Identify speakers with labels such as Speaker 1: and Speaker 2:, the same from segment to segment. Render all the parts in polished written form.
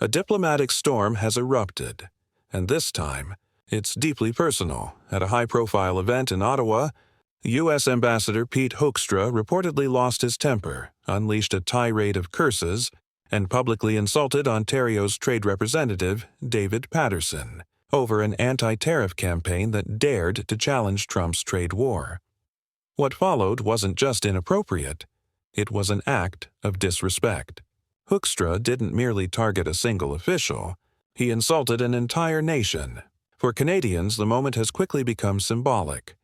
Speaker 1: A diplomatic storm has erupted, and this time, it's deeply personal. At a high-profile event in Ottawa, U.S. Ambassador Pete Hoekstra reportedly lost his temper, unleashed a tirade of curses, and publicly insulted Ontario's trade representative, David Patterson, over an anti-tariff campaign that dared to challenge Trump's trade war. What followed wasn't just inappropriate, it was an act of disrespect. Hoekstra didn't merely target a single official, he insulted an entire nation. For Canadians, the moment has quickly become symbolic.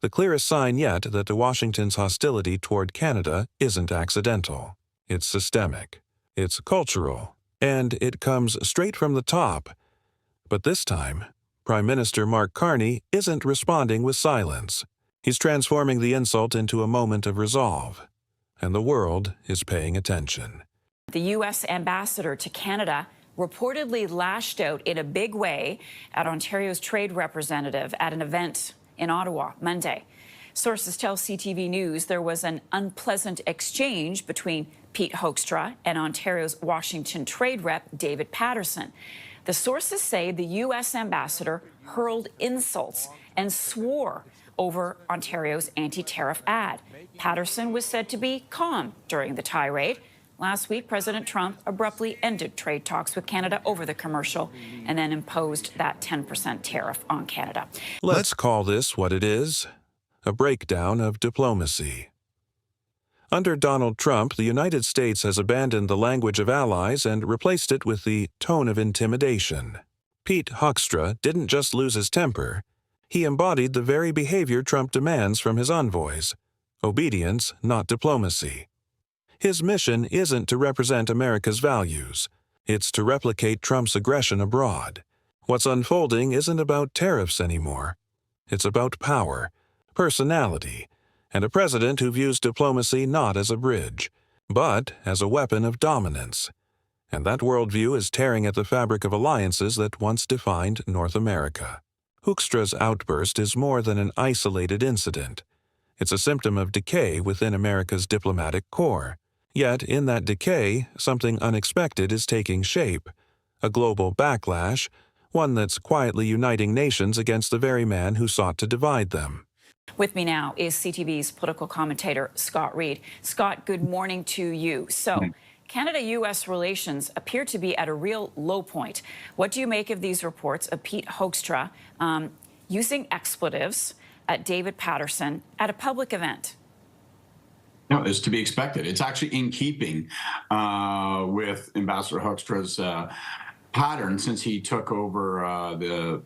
Speaker 1: The clearest sign yet that Washington's hostility toward Canada isn't accidental. It's systemic, it's cultural, and it comes straight from the top. But this time, Prime Minister Mark Carney isn't responding with silence. He's transforming the insult into a moment of resolve, and the world is paying attention.
Speaker 2: The U.S. ambassador to Canada reportedly lashed out in a big way at Ontario's trade representative at an event in Ottawa Monday. Sources tell CTV News there was an unpleasant exchange between Pete Hoekstra and Ontario's Washington trade rep David Patterson. The sources say the U.S. ambassador hurled insults and swore over Ontario's anti-tariff ad. Patterson was said to be calm during the tirade. Last week, President Trump abruptly ended trade talks with Canada over the commercial and then imposed that 10% tariff on Canada.
Speaker 1: Let's call this what it is, a breakdown of diplomacy. Under Donald Trump, the United States has abandoned the language of allies and replaced it with the tone of intimidation. Pete Hoekstra didn't just lose his temper, he embodied the very behavior Trump demands from his envoys: obedience, not diplomacy. His mission isn't to represent America's values. It's to replicate Trump's aggression abroad. What's unfolding isn't about tariffs anymore. It's about power, personality, and a president who views diplomacy not as a bridge, but as a weapon of dominance. And that worldview is tearing at the fabric of alliances that once defined North America. Hoekstra's outburst is more than an isolated incident. It's a symptom of decay within America's diplomatic core. Yet, in that decay, something unexpected is taking shape. A global backlash, one that's quietly uniting nations against the very man who sought to divide them.
Speaker 2: With me now is CTV's political commentator, Scott Reid. Scott, good morning to you. So, Canada-U.S. relations appear to be at a real low point. What do you make of these reports of Pete Hoekstra using expletives at David Patterson at a public event?
Speaker 3: No, it's to be expected. It's actually in keeping with Ambassador Hoekstra's pattern since he took over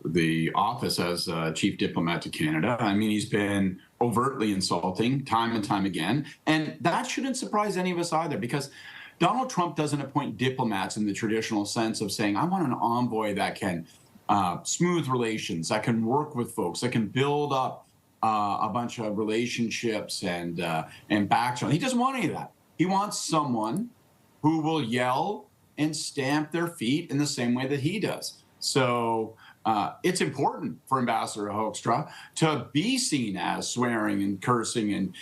Speaker 3: the office as chief diplomat to Canada. I mean, he's been overtly insulting time and time again, and that shouldn't surprise any of us either, because Donald Trump doesn't appoint diplomats in the traditional sense of saying, I want an envoy that can smooth relations, that can work with folks, that can build up a bunch of relationships and background. He doesn't want any of that. He wants someone who will yell and stamp their feet in the same way that he does. So it's important for Ambassador Hoekstra to be seen as swearing and cursing and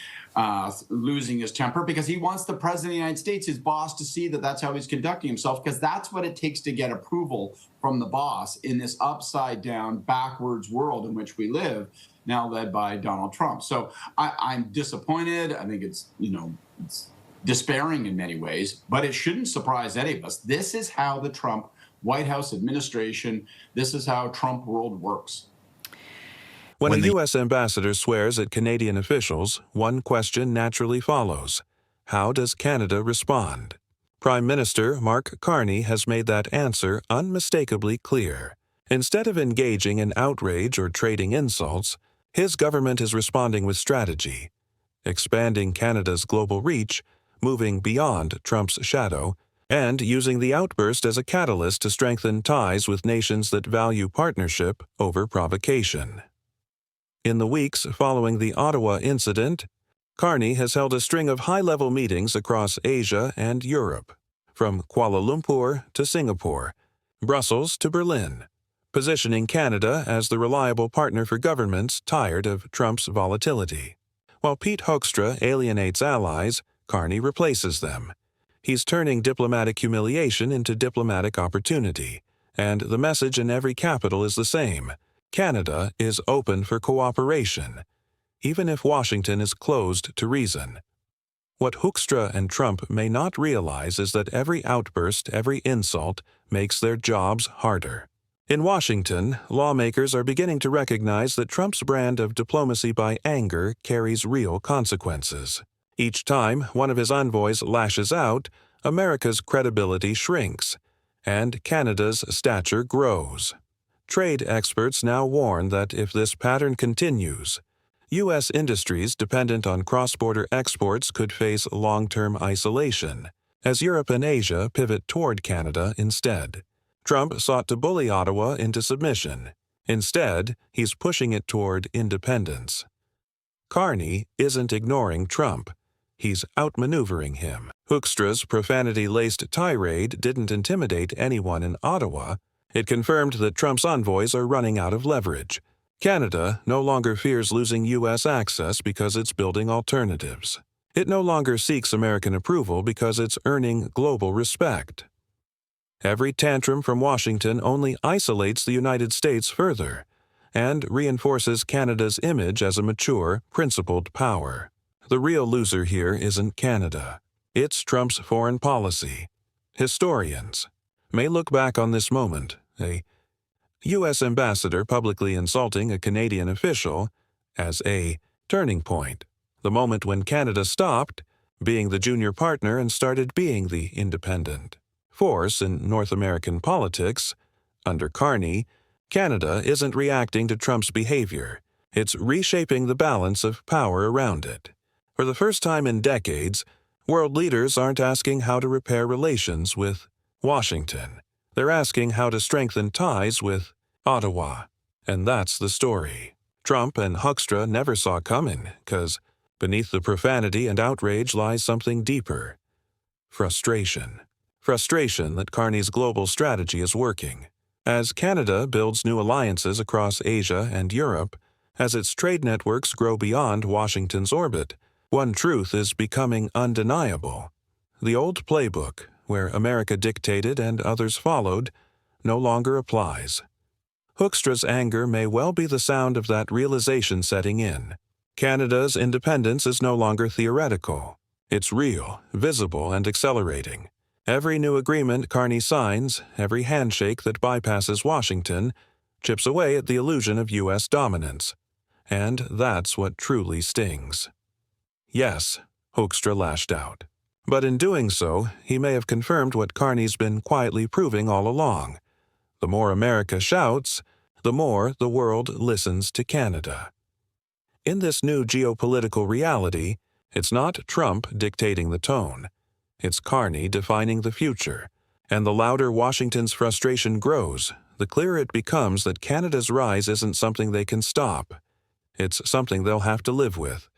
Speaker 3: losing his temper, because he wants the President of the United States, his boss, to see that that's how he's conducting himself, because that's what it takes to get approval from the boss in this upside-down, backwards world in which we live, now led by Donald Trump. So I'm disappointed. I think it's, it's despairing in many ways, but it shouldn't surprise any of us. This is how the Trump White House administration, this is how Trump world works.
Speaker 1: When a U.S. ambassador swears at Canadian officials, one question naturally follows: how does Canada respond? Prime Minister Mark Carney has made that answer unmistakably clear. Instead of engaging in outrage or trading insults, his government is responding with strategy, expanding Canada's global reach, moving beyond Trump's shadow, and using the outburst as a catalyst to strengthen ties with nations that value partnership over provocation. In the weeks following the Ottawa incident, Carney has held a string of high-level meetings across Asia and Europe, from Kuala Lumpur to Singapore, Brussels to Berlin, positioning Canada as the reliable partner for governments tired of Trump's volatility. While Pete Hoekstra alienates allies, Carney replaces them. He's turning diplomatic humiliation into diplomatic opportunity, and the message in every capital is the same. Canada is open for cooperation, even if Washington is closed to reason. What Hoekstra and Trump may not realize is that every outburst, every insult, makes their jobs harder. In Washington, lawmakers are beginning to recognize that Trump's brand of diplomacy by anger carries real consequences. Each time one of his envoys lashes out, America's credibility shrinks, and Canada's stature grows. Trade experts now warn that if this pattern continues, U.S. industries dependent on cross-border exports could face long-term isolation, as Europe and Asia pivot toward Canada instead. Trump sought to bully Ottawa into submission. Instead, he's pushing it toward independence. Carney isn't ignoring Trump. He's outmaneuvering him. Hoekstra's profanity-laced tirade didn't intimidate anyone in Ottawa. It confirmed that Trump's envoys are running out of leverage. Canada no longer fears losing U.S. access because it's building alternatives. It no longer seeks American approval because it's earning global respect. Every tantrum from Washington only isolates the United States further and reinforces Canada's image as a mature, principled power. The real loser here isn't Canada. It's Trump's foreign policy. Historians may look back on this moment, a U.S. ambassador publicly insulting a Canadian official, as a turning point, the moment when Canada stopped being the junior partner and started being the independent force in North American politics. Under Carney, Canada isn't reacting to Trump's behavior. It's reshaping the balance of power around it. For the first time in decades, world leaders aren't asking how to repair relations with Washington. They're asking how to strengthen ties with Ottawa. And that's the story. Trump and Hoekstra never saw coming, because beneath the profanity and outrage lies something deeper. Frustration. Frustration that Carney's global strategy is working. As Canada builds new alliances across Asia and Europe, as its trade networks grow beyond Washington's orbit, one truth is becoming undeniable. The old playbook, where America dictated and others followed, no longer applies. Hoekstra's anger may well be the sound of that realization setting in. Canada's independence is no longer theoretical. It's real, visible, and accelerating. Every new agreement Carney signs, every handshake that bypasses Washington, chips away at the illusion of U.S. dominance. And that's what truly stings. Yes, Hoekstra lashed out. But in doing so, he may have confirmed what Carney's been quietly proving all along. The more America shouts, the more the world listens to Canada. In this new geopolitical reality, it's not Trump dictating the tone. It's Carney defining the future. And the louder Washington's frustration grows, the clearer it becomes that Canada's rise isn't something they can stop. It's something they'll have to live with.